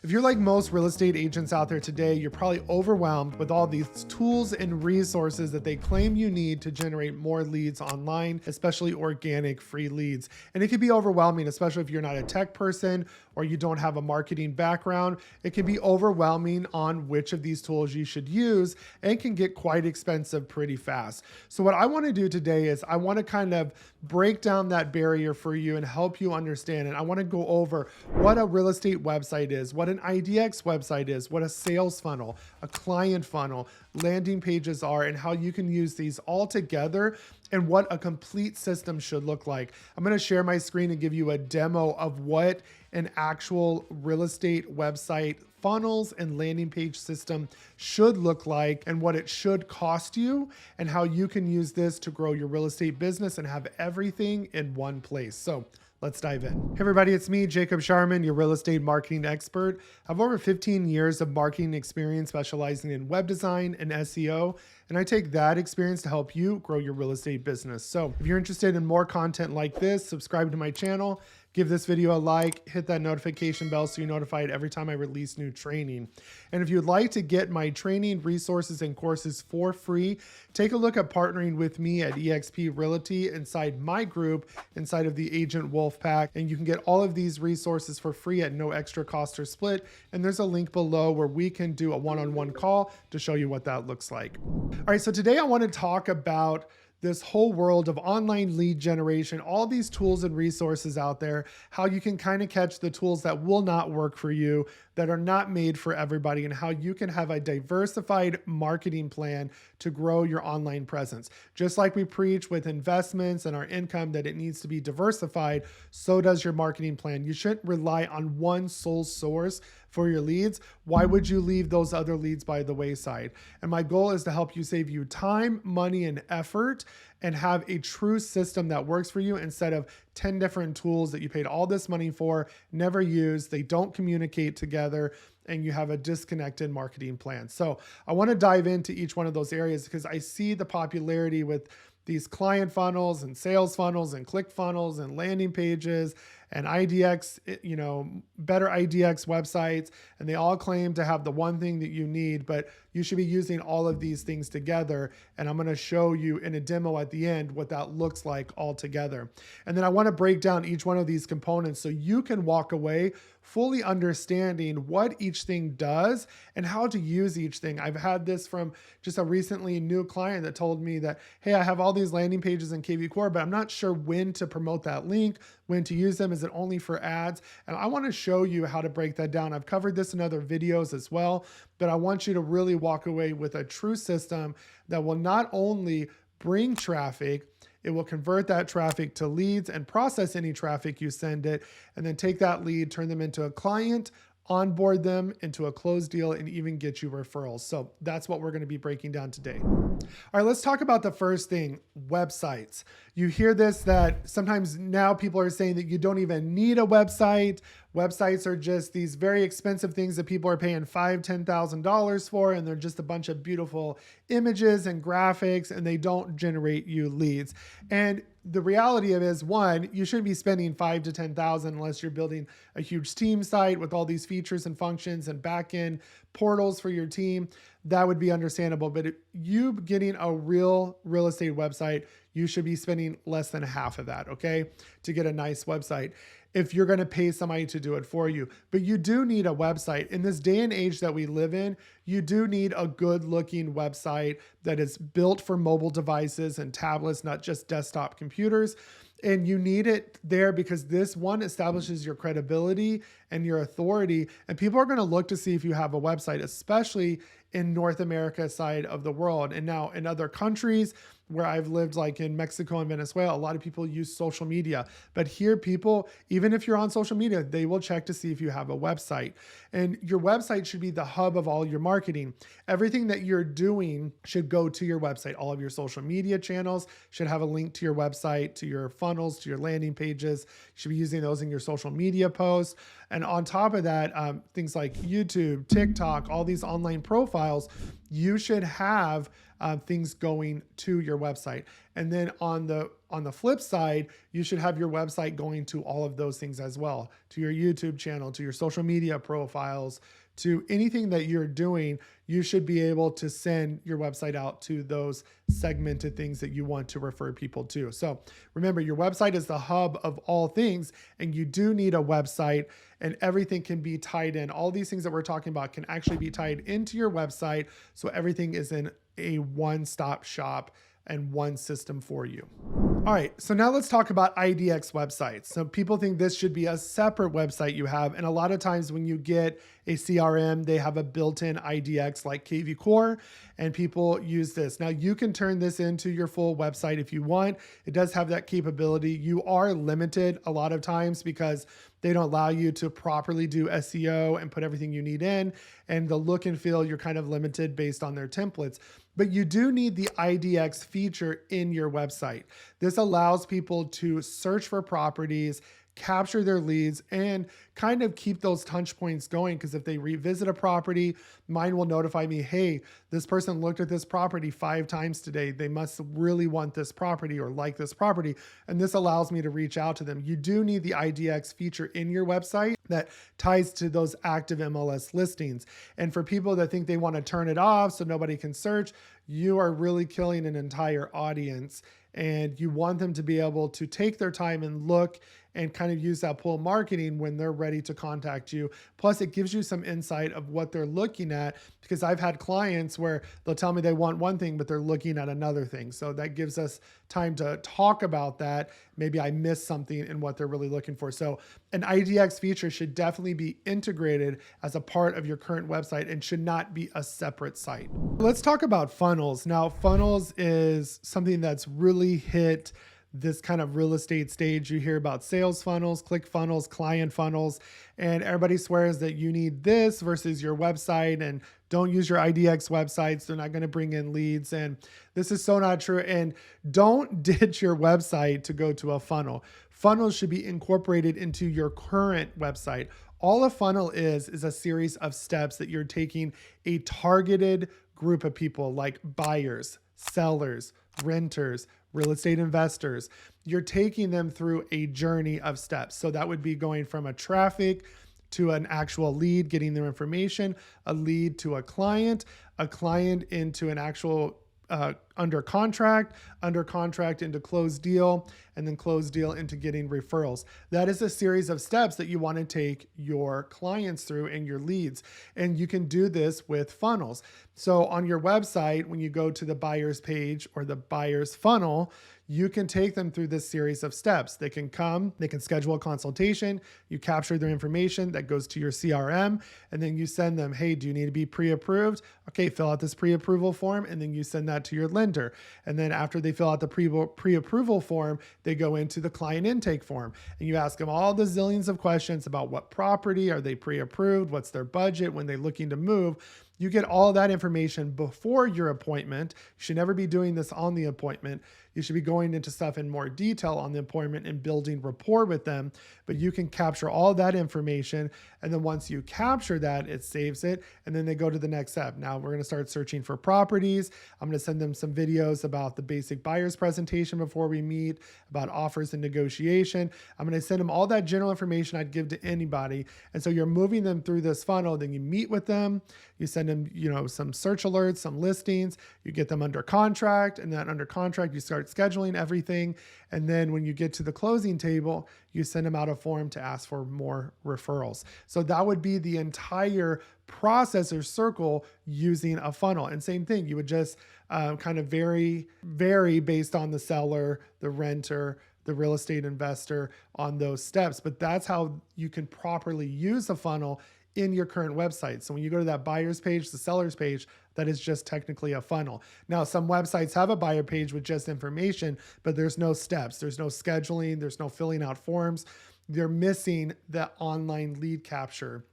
If you're like most real estate agents out there today, you're probably overwhelmed with all these tools and resources that they claim you need to generate more leads online, especially organic free leads. And it can be overwhelming, especially if you're not a tech person or you don't have a marketing background. It can be overwhelming on which of these tools you should use and can get quite expensive pretty fast. So what I want to do today is I want to kind of break down that barrier for you and help you understand. And I want to go over what a real estate website is, what an IDX website is, what a sales funnel, a client funnel, landing pages are, and how you can use these all together and what a complete system should look like. I'm going to share my screen and give you a demo of what an actual real estate website funnels and landing page system should look like and what it should cost you and how you can use this to grow your real estate business and have everything in one place. So let's dive in. Hey everybody, it's me, Jacob Shireman, your real estate marketing expert. I have over 15 years of marketing experience specializing in web design and SEO, and I take that experience to help you grow your real estate business. So if you're interested in more content like this, subscribe to my channel, give this video a like, hit that notification bell so you're notified every time I release new training. And if you'd like to get my training, resources, and courses for free, take a look at partnering with me at eXp Realty inside my group, inside of the Agent Wolf Pack. And you can get all of these resources for free at no extra cost or split. And there's a link below where we can do a one-on-one call to show you what that looks like. All right, so today I want to talk about this whole world of online lead generation, all these tools and resources out there, how you can kind of catch the tools that will not work for you, that are not made for everybody, and how you can have a diversified marketing plan to grow your online presence. Just like we preach with investments and our income that it needs to be diversified, so does your marketing plan. You shouldn't rely on one sole source for your leads. Why would you leave those other leads by the wayside? And my goal is to help you save you time, money, and effort and have a true system that works for you instead of 10 different tools that you paid all this money for, never use, they don't communicate together, and you have a disconnected marketing plan. So I want to dive into each one of those areas because I see the popularity with these client funnels and sales funnels and click funnels and landing pages and IDX, better IDX websites. And they all claim to have the one thing that you need, but you should be using all of these things together. And I'm going to show you in a demo at the end what that looks like all together. And then I want to break down each one of these components so you can walk away fully understanding what each thing does and how to use each thing. I've had this from just a recently new client that told me that, hey, I have all these landing pages in kvCORE, but I'm not sure when to promote that link, when to use them. Is it only for ads? And I want to show you how to break that down. I've covered this in other videos as well, but I want you to really walk away with a true system that will not only bring traffic, it will convert that traffic to leads and process any traffic you send it, and then take that lead, turn them into a client, onboard them into a closed deal, and even get you referrals. So that's what we're going to be breaking down today. All right, let's talk about the first thing, websites. You hear this that sometimes now people are saying that you don't even need a website. Websites are just these very expensive things that people are paying $5,000, $10,000 for, and they're just a bunch of beautiful images and graphics, and they don't generate you leads. And the reality of it is, one, you shouldn't be spending $5,000 to $10,000 unless you're building a huge team site with all these features and functions and back-end portals for your team. That would be understandable. But if you getting a real estate website, you should be spending less than half of that, okay, to get a nice website, if you're going to pay somebody to do it for you. But you do need a website. In this day and age that we live in, you do need a good looking website that is built for mobile devices and tablets, not just desktop computers. And you need it there because this one establishes your credibility and your authority. And people are going to look to see if you have a website, especially in North America side of the world. And now in other countries where I've lived, like in Mexico and Venezuela, a lot of people use social media. But here people, even if you're on social media, they will check to see if you have a website. And your website should be the hub of all your marketing. Everything that you're doing should go to your website. All of your social media channels should have a link to your website, to your funnels, to your landing pages. You should be using those in your social media posts. And on top of that, things like YouTube, TikTok, all these online profiles, you should have things going to your website. And then on the flip side, you should have your website going to all of those things as well, to your YouTube channel, to your social media profiles, to anything that you're doing. You should be able to send your website out to those segmented things that you want to refer people to. So remember, your website is the hub of all things, and you do need a website, and everything can be tied in. All these things that we're talking about can actually be tied into your website, so everything is in a one-stop shop and one system for you. All right, so now let's talk about IDX websites. So people think this should be a separate website you have. And a lot of times when you get a CRM, they have a built-in IDX like kvCORE, and people use this. Now you can turn this into your full website if you want. It does have that capability. You are limited a lot of times because they don't allow you to properly do SEO and put everything you need in. And the look and feel, you're kind of limited based on their templates. But you do need the IDX feature in your website. This allows people to search for properties, capture their leads, and kind of keep those touch points going. Because if they revisit a property, mine will notify me, hey, this person looked at this property 5 times today. They must really want this property or like this property. And this allows me to reach out to them. You do need the IDX feature in your website that ties to those active MLS listings. And for people that think they want to turn it off so nobody can search, you are really killing an entire audience. And you want them to be able to take their time and look and kind of use that pull marketing when they're ready to contact you. Plus, it gives you some insight of what they're looking at, because I've had clients where they'll tell me they want one thing, but they're looking at another thing. So that gives us time to talk about that. Maybe I missed something in what they're really looking for. So an IDX feature should definitely be integrated as a part of your current website and should not be a separate site. Let's talk about funnels. Now, funnels is something that's really hit this kind of real estate stage. You hear about sales funnels, click funnels, client funnels, and everybody swears that you need this versus your website, and don't use your IDX websites. They're not going to bring in leads. And this is so not true. And don't ditch your website to go to a funnel. Funnels should be incorporated into your current website. All a funnel is a series of steps that you're taking a targeted group of people like buyers, sellers, renters, real estate investors. You're taking them through a journey of steps. So that would be going from a traffic to an actual lead, getting their information, a lead to a client into an actual under contract into closed deal, and then closed deal into getting referrals. That is a series of steps that you want to take your clients through and your leads. And you can do this with funnels. So on your website, when you go to the buyer's page or the buyer's funnel, you can take them through this series of steps. They can come, they can schedule a consultation, you capture their information that goes to your CRM, and then you send them, hey, do you need to be pre-approved? Okay, fill out this pre-approval form, and then you send that to your lender. And then after they fill out the pre-approval form, they go into the client intake form, and you ask them all the zillions of questions about what property, are they pre-approved, what's their budget, when they're looking to move. You get all that information before your appointment. You should never be doing this on the appointment. You should be going into stuff in more detail on the appointment and building rapport with them. But you can capture all that information. And then once you capture that, it saves it. And then they go to the next step. Now we're going to start searching for properties. I'm going to send them some videos about the basic buyer's presentation before we meet, about offers and negotiation. I'm going to send them all that general information I'd give to anybody. And so you're moving them through this funnel. Then you meet with them. You send them, some search alerts, some listings, you get them under contract, and then under contract, you start scheduling everything. And then when you get to the closing table, you send them out a form to ask for more referrals. So that would be the entire process or circle using a funnel. And same thing, you would just kind of vary based on the seller, the renter, the real estate investor on those steps. But that's how you can properly use a funnel in your current website. So when you go to that buyer's page, the seller's page, that is just technically a funnel. Now, some websites have a buyer page with just information, but there's no steps. There's no scheduling. There's no filling out forms. They're missing the online lead capture.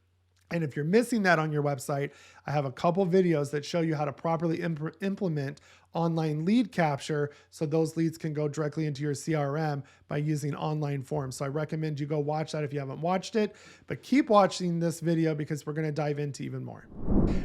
And if you're missing that on your website, I have a couple videos that show you how to properly implement online lead capture, so those leads can go directly into your CRM by using online forms. So I recommend you go watch that if you haven't watched it, but keep watching this video because we're going to dive into even more.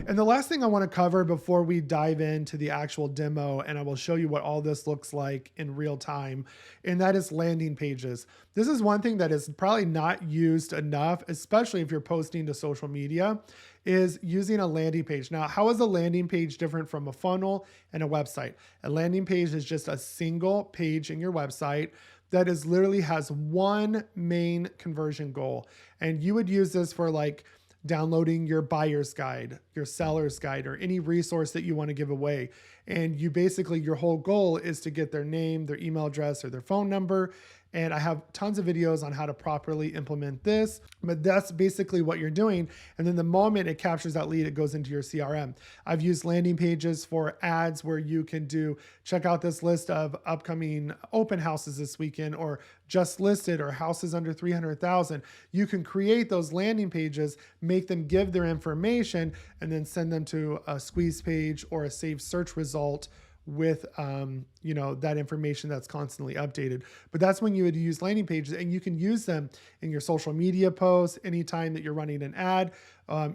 And the last thing I want to cover before we dive into the actual demo, and I will show you what all this looks like in real time, and that is landing pages. This is one thing that is probably not used enough, especially if you're posting to social media, is using a landing page. Now, how is a landing page different from a funnel and a website? A landing page is just a single page in your website that is literally has one main conversion goal. And you would use this for like downloading your buyer's guide, your seller's guide, or any resource that you want to give away. And you basically, your whole goal is to get their name, their email address, or their phone number. And I have tons of videos on how to properly implement this, but that's basically what you're doing. And then the moment it captures that lead, it goes into your CRM. I've used landing pages for ads where you can do, check out this list of upcoming open houses this weekend, or just listed, or houses under 300,000. You can create those landing pages, make them give their information, and then send them to a squeeze page or a saved search result with that information that's constantly updated. But that's when you would use landing pages, and you can use them in your social media posts anytime that you're running an ad.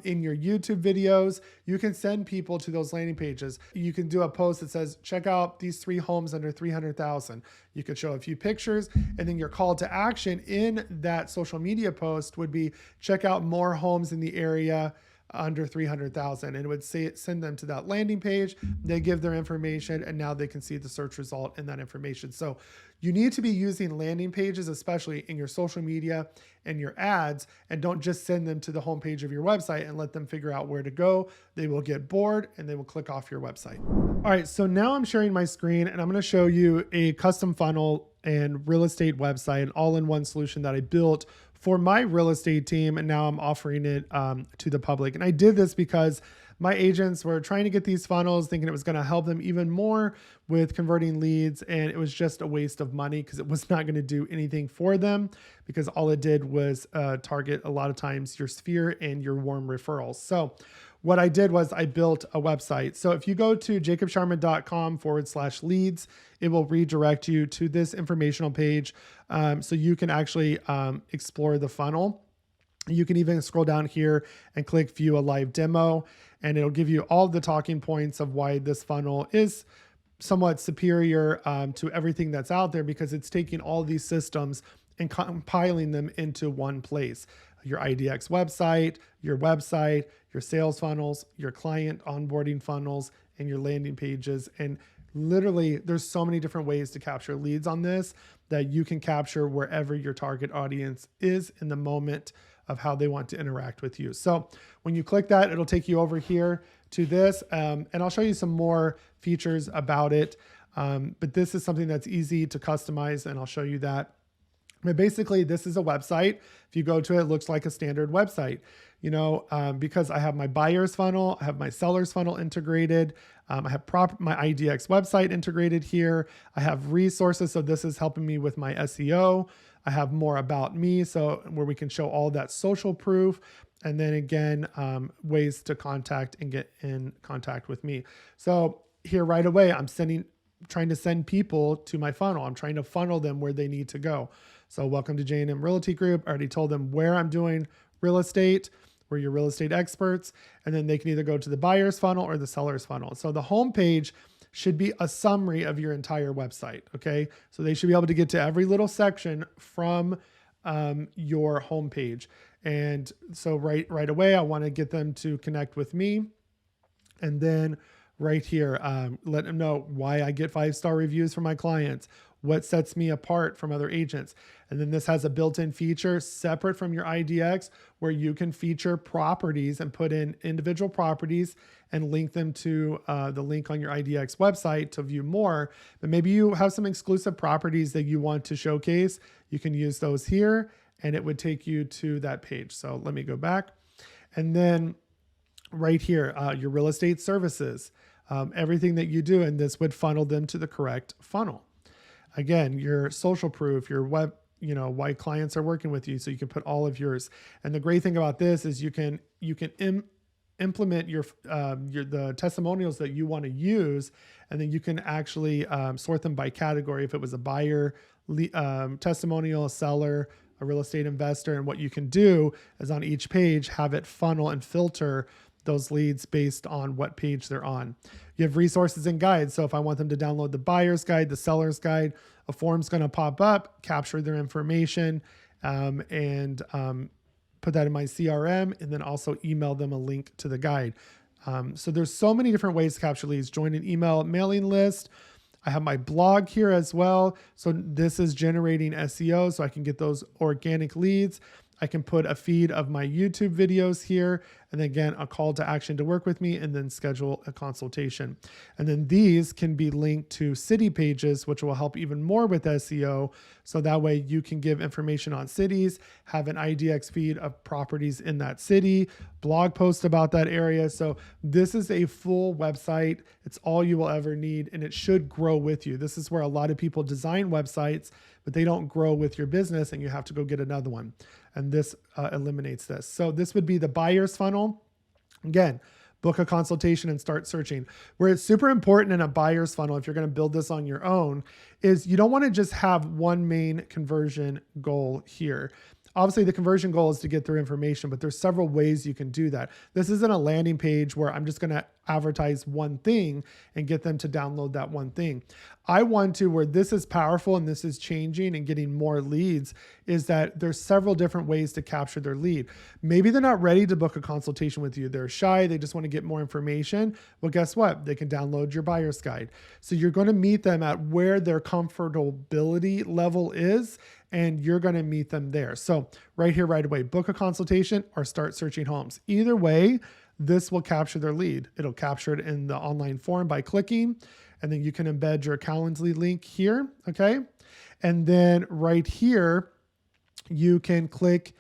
In your YouTube videos, you can send people to those landing pages. You can do a post that says, check out these 3 homes under 300,000. You could show a few pictures, and then your call to action in that social media post would be, check out more homes in the area under 300,000, and it would send them to that landing page. They give their information, and now they can see the search result in that information. So you need to be using landing pages, especially in your social media and your ads, and don't just send them to the homepage of your website and let them figure out where to go. They will get bored and they will click off your website. All right, so now I'm sharing my screen, and I'm going to show you a custom funnel and real estate website, an all-in-one solution that I built for my real estate team, and now I'm offering it to the public. And I did this because my agents were trying to get these funnels, thinking it was going to help them even more with converting leads, and it was just a waste of money because it was not going to do anything for them, because all it did was target a lot of times your sphere and your warm referrals. So what I did was I built a website. So if you go to jacobshireman.com/leads, it will redirect you to this informational page. So you can actually explore the funnel. You can even scroll down here and click view a live demo, and it'll give you all the talking points of why this funnel is somewhat superior to everything that's out there, because it's taking all these systems and compiling them into one place. Your IDX website, your sales funnels, your client onboarding funnels, and your landing pages. And literally, there's so many different ways to capture leads on this that you can capture wherever your target audience is in the moment of how they want to interact with you. So when you click that, it'll take you over here to this, and I'll show you some more features about it. But this is something that's easy to customize, and I'll show you that. But basically, this is a website. If you go to it, it looks like a standard website, because I have my buyer's funnel, I have my seller's funnel integrated. I have my IDX website integrated here. I have resources. So this is helping me with my SEO. I have more about me, so where we can show all that social proof. And then again, ways to contact and get in contact with me. So here right away, I'm trying to send people to my funnel. I'm trying to funnel them where they need to go. So welcome to J&M Realty Group. I already told them where I'm doing real estate. We're your real estate experts. And then they can either go to the buyer's funnel or the seller's funnel. So the homepage should be a summary of your entire website. Okay. So they should be able to get to every little section from your homepage. And so right away, I want to get them to connect with me. And then right here, let them know why I get 5-star reviews from my clients, what sets me apart from other agents. And then this has a built-in feature separate from your IDX where you can feature properties and put in individual properties and link them to the link on your IDX website to view more. But maybe you have some exclusive properties that you want to showcase. You can use those here and it would take you to that page. So let me go back. And then right here, your real estate services, everything that you do, and this would funnel them to the correct funnel. Again, your social proof, your web, why clients are working with you. So you can put all of yours. And the great thing about this is you can implement the testimonials that you want to use, and then you can actually sort them by category. If it was a buyer testimonial, a seller, a real estate investor, and what you can do is on each page have it funnel and filter those leads based on what page they're on. You have resources and guides. So if I want them to download the buyer's guide, the seller's guide, a form's going to pop up, capture their information, and put that in my CRM, and then also email them a link to the guide. So there's so many different ways to capture leads. Join an email mailing list. I have my blog here as well. So this is generating SEO, so I can get those organic leads. I can put a feed of my YouTube videos here, and then again, a call to action to work with me, and then schedule a consultation. And then these can be linked to city pages, which will help even more with SEO. So that way you can give information on cities, have an IDX feed of properties in that city, blog post about that area. So this is a full website. It's all you will ever need, and it should grow with you. This is where a lot of people design websites, but they don't grow with your business, and you have to go get another one. And this eliminates this. So this would be the buyer's funnel. Again, book a consultation and start searching. Where it's super important in a buyer's funnel, if you're going to build this on your own, is you don't want to just have one main conversion goal here. Obviously, the conversion goal is to get their information, but there's several ways you can do that. This isn't a landing page where I'm just going to advertise one thing and get them to download that one thing. I want to, where this is powerful and this is changing and getting more leads, is that there's several different ways to capture their lead. Maybe they're not ready to book a consultation with you. They're shy. They just want to get more information. Well, guess what? They can download your buyer's guide. So you're going to meet them at where their comfortability level is, and you're going to meet them there. So right here, right away, book a consultation or start searching homes. Either way, this will capture their lead. It'll capture it in the online form by clicking, and then you can embed your Calendly link here, okay? And then right here, you can click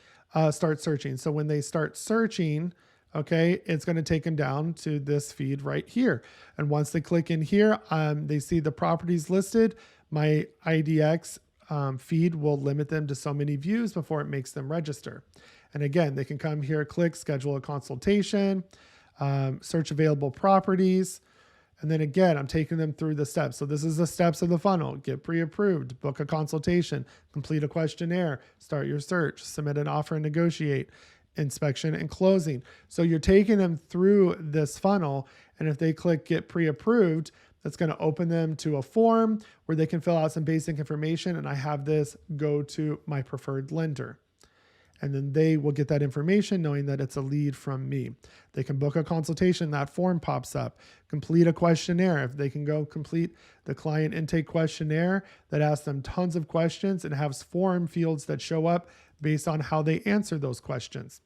start searching. So when they start searching, okay, it's going to take them down to this feed right here. And once they click in here, they see the properties listed. My IDX feed will limit them to so many views before it makes them register. And again, they can come here, click schedule a consultation, search available properties. And then again, I'm taking them through the steps. So this is the steps of the funnel: get pre-approved, book a consultation, complete a questionnaire, start your search, submit an offer and negotiate, inspection and closing. So you're taking them through this funnel. And if they click get pre-approved, that's going to open them to a form where they can fill out some basic information. And I have this go to my preferred lender. And then they will get that information knowing that it's a lead from me. They can book a consultation, that form pops up. Complete a questionnaire. If they can go complete the client intake questionnaire that asks them tons of questions and has form fields that show up based on how they answer those questions.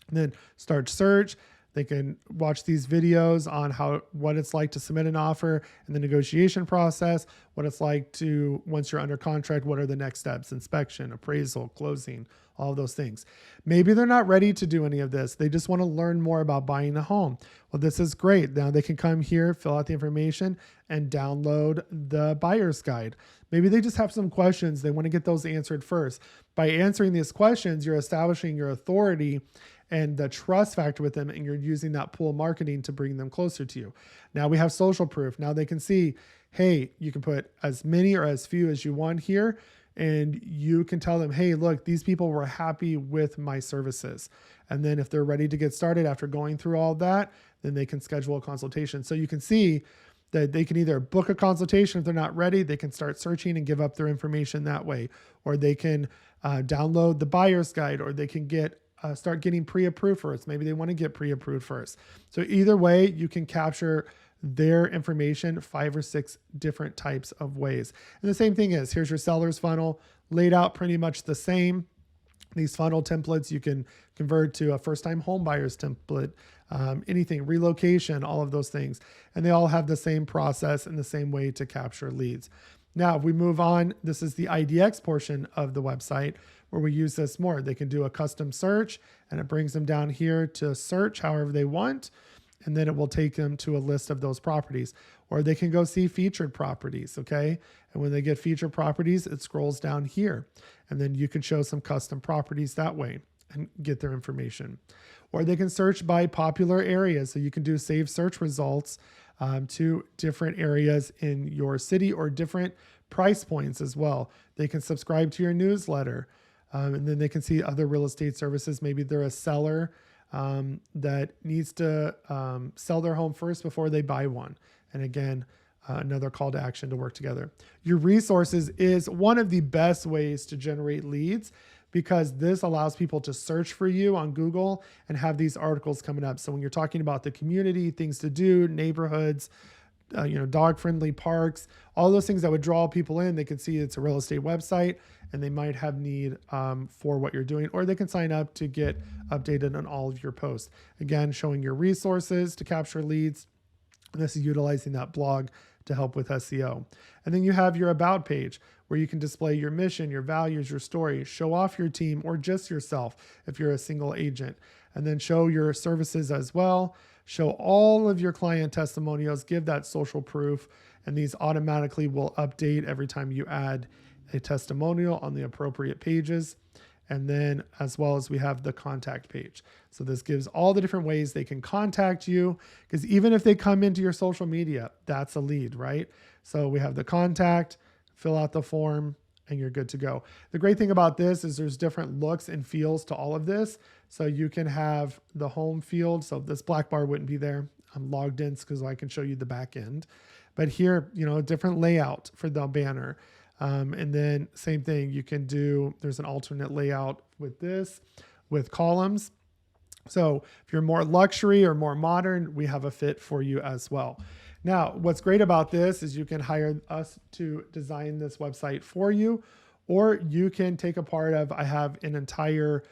And then start search. They can watch these videos on what it's like to submit an offer and the negotiation process, what it's like to, once you're under contract, what are the next steps, inspection, appraisal, closing, all of those things. Maybe they're not ready to do any of this. They just want to learn more about buying a home. Well, this is great. Now they can come here, fill out the information, and download the buyer's guide. Maybe they just have some questions. They want to get those answered first. By answering these questions, you're establishing your authority and the trust factor with them, and you're using that pull marketing to bring them closer to you. Now we have social proof. Now they can see, hey, you can put as many or as few as you want here, and you can tell them, hey, look, these people were happy with my services. And then if they're ready to get started after going through all that, then they can schedule a consultation. So you can see that they can either book a consultation if they're not ready, they can start searching and give up their information that way, or they can download the buyer's guide, or they can start getting pre-approved first. Maybe they want to get pre-approved first. So either way, you can capture their information 5 or 6 different types of ways. And the same thing is, here's your seller's funnel laid out pretty much the same. These funnel templates you can convert to a first-time home buyer's template, anything, relocation, all of those things. And they all have the same process and the same way to capture leads. Now, if we move on, this is the IDX portion of the website where we use this more. They can do a custom search, and it brings them down here to search however they want. And then it will take them to a list of those properties, or they can go see featured properties. Okay. And when they get featured properties, it scrolls down here, and then you can show some custom properties that way. and get their information. Or they can search by popular areas. So you can do save search results to different areas in your city or different price points as well. They can subscribe to your newsletter, and then they can see other real estate services. Maybe they're a seller that needs to sell their home first before they buy one. And again, another call to action to work together. Your resources is one of the best ways to generate leads, because this allows people to search for you on Google and have these articles coming up. So when you're talking about the community, things to do, neighborhoods, dog-friendly parks, all those things that would draw people in, they can see it's a real estate website and they might have need for what you're doing, or they can sign up to get updated on all of your posts. Again, showing your resources to capture leads. And this is utilizing that blog to help with SEO. And then you have your about page where you can display your mission, your values, your story, show off your team or just yourself if you're a single agent, and then show your services as well. Show all of your client testimonials, give that social proof, and these automatically will update every time you add a testimonial on the appropriate pages. And then as well as we have the contact page. So this gives all the different ways they can contact you, because even if they come into your social media, that's a lead, right? So we have the contact, fill out the form, and you're good to go. The great thing about this is there's different looks and feels to all of this. So you can have the home field. So this black bar wouldn't be there. I'm logged in because I can show you the back end. But here, a different layout for the banner. And then same thing, you can do, there's an alternate layout with this, with columns. So if you're more luxury or more modern, we have a fit for you as well. Now, what's great about this is you can hire us to design this website for you, or you can take a part of, I have an entire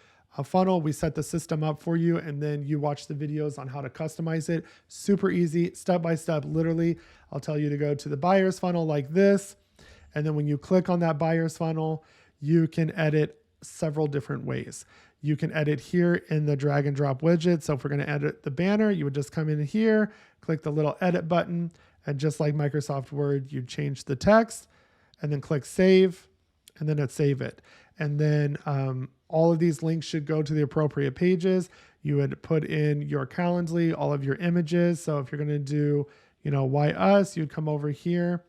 funnel. We set the system up for you, and then you watch the videos on how to customize it. Super easy, step-by-step, literally. I'll tell you to go to the buyer's funnel like this. And then when you click on that buyer's funnel, you can edit several different ways. You can edit here in the drag and drop widget. So if we're going to edit the banner, you would just come in here, click the little edit button, and just like Microsoft Word, you change the text and then click save, and then it's save it. And then all of these links should go to the appropriate pages. You would put in your Calendly, all of your images. So if you're going to do, why us, you'd come over here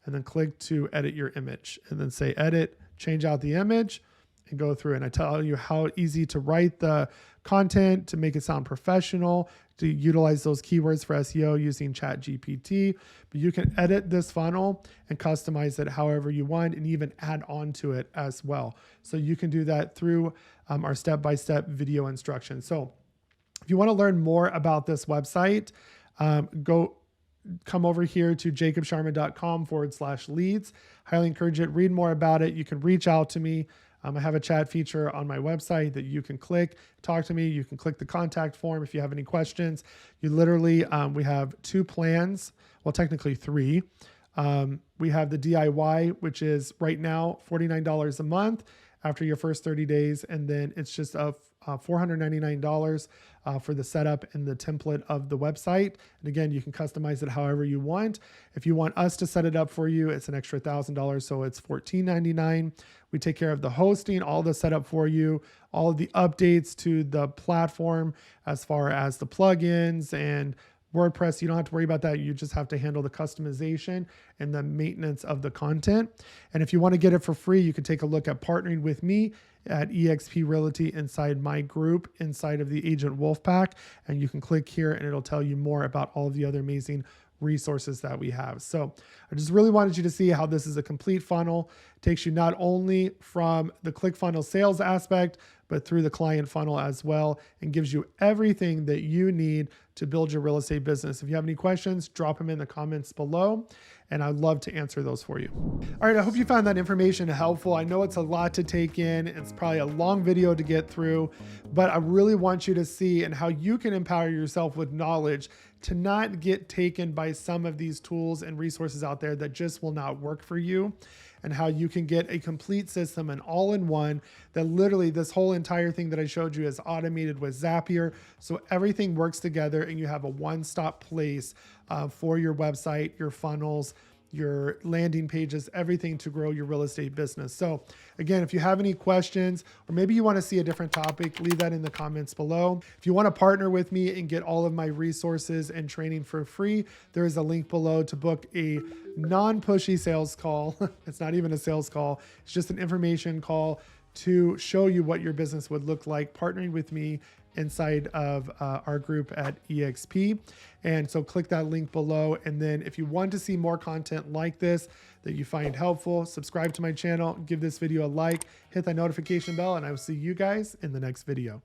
and then click to edit your image, and then say edit, change out the image, and go through. And I tell you how easy to write the content to make it sound professional, to utilize those keywords for SEO using ChatGPT. But you can edit this funnel and customize it however you want, and even add on to it as well. So you can do that through our step-by-step video instructions. So if you want to learn more about this website, come over here to jacobshireman.com/leads. Highly encourage it. Read more about it. You can reach out to me. I have a chat feature on my website that you can click, talk to me. You can click the contact form if you have any questions. You literally, we have 2 plans. Well, technically 3. We have the DIY, which is right now $49 a month after your first 30 days. And then it's just $499 for the setup and the template of the website. And again, you can customize it however you want. If you want us to set it up for you, it's an extra $1,000. So it's $1,499. We take care of the hosting, all the setup for you, all of the updates to the platform as far as the plugins and WordPress. You don't have to worry about that. You just have to handle the customization and the maintenance of the content. And if you want to get it for free, you can take a look at partnering with me at eXp Realty inside my group, inside of the Agent Wolfpack. And you can click here and it'll tell you more about all of the other amazing resources that we have. So I just really wanted you to see how this is a complete funnel. It takes you not only from the ClickFunnels sales aspect, but through the client funnel as well, and gives you everything that you need to build your real estate business. If you have any questions, drop them in the comments below, and I'd love to answer those for you. All right, I hope you found that information helpful. I know it's a lot to take in. It's probably a long video to get through, but I really want you to see and how you can empower yourself with knowledge to not get taken by some of these tools and resources out there that just will not work for you, and how you can get a complete system, an all-in-one, that literally this whole entire thing that I showed you is automated with Zapier. So everything works together and you have a one-stop place for your website, your funnels, your landing pages, everything to grow your real estate business. So again, if you have any questions, or maybe you want to see a different topic, leave that in the comments below. If you want to partner with me and get all of my resources and training for free, there is a link below to book a non-pushy sales call. It's not even a sales call. It's just an information call to show you what your business would look like partnering with me inside of our group at EXP. And so click that link below. And then if you want to see more content like this that you find helpful, subscribe to my channel, give this video a like, hit that notification bell, and I will see you guys in the next video.